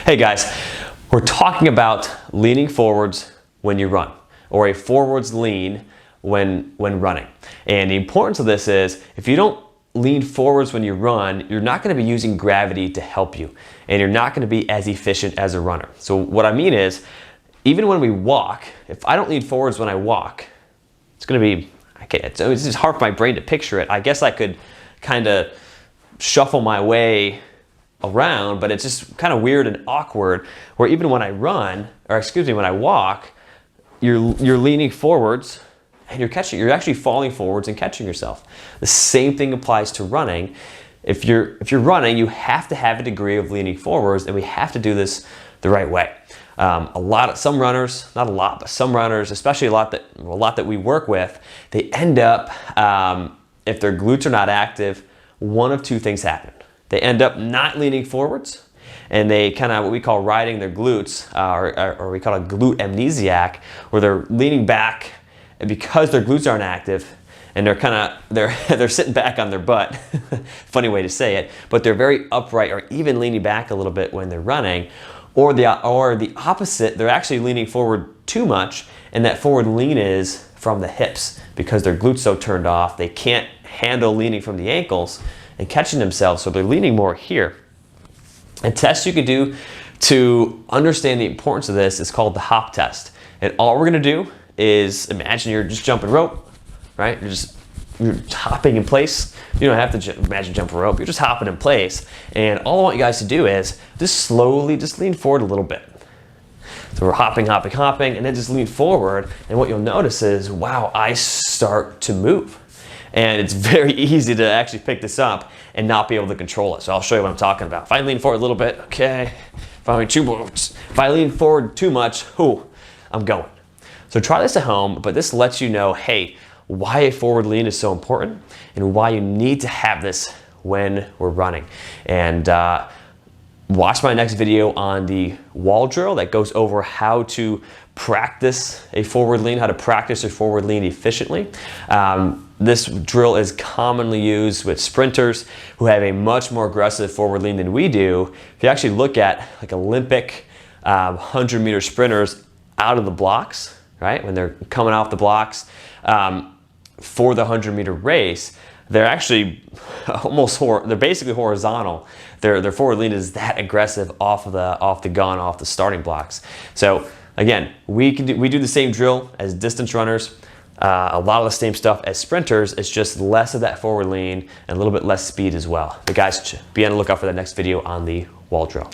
Hey guys, we're talking about leaning forwards when you run, or a forwards lean when running. And the importance of this is, if you don't lean forwards when you run, you're not going to be using gravity to help you, and you're not going to be as efficient as a runner. So what I mean is, even when we walk, if I don't lean forwards when I walk, it's going to be, it's just hard for my brain to picture it. I guess I could kind of shuffle my way around, but it's just kind of weird and awkward, where even when I run, or excuse me, when I walk, you're leaning forwards and you're actually falling forwards and catching yourself. The same thing applies to running. If you're running, you have to have a degree of leaning forwards, and we have to do this the right way. Some runners, not a lot, but some runners, especially a lot that we work with, they end up, if their glutes are not active, one of two things happen. They end up not leaning forwards, and they kind of what we call riding their glutes, or we call a glute amnesiac, where they're leaning back, and because their glutes aren't active, and they're sitting back on their butt. Funny way to say it, but they're very upright, or even leaning back a little bit when they're running, or the opposite. They're actually leaning forward too much, and that forward lean is from the hips because their glutes so turned off they can't handle leaning from the ankles and catching themselves, so they're leaning more here. A test you can do to understand the importance of this is called the hop test. And all we're gonna do is, imagine you're just jumping rope, right? You're hopping in place. You don't have to imagine jumping rope, you're just hopping in place. And all I want you guys to do is just slowly lean forward a little bit. So we're hopping, and then just lean forward, and what you'll notice is, wow, I start to move. And it's very easy to actually pick this up and not be able to control it. So I'll show you what I'm talking about. If I lean forward a little bit, okay. If I lean forward too much, I'm going. So try this at home, but this lets you know, hey, why a forward lean is so important and why you need to have this when we're running. And watch my next video on the wall drill that goes over how to practice a forward lean, how to practice a forward lean efficiently. This drill is commonly used with sprinters who have a much more aggressive forward lean than we do. If you actually look at like Olympic 100-meter sprinters out of the blocks, right? When they're coming off the blocks for the 100-meter race, they're actually they're basically horizontal. Their forward lean is that aggressive off the starting blocks. So again, we do the same drill as distance runners. A lot of the same stuff as sprinters. It's just less of that forward lean and a little bit less speed as well. But guys, be on the lookout for the next video on the wall drill.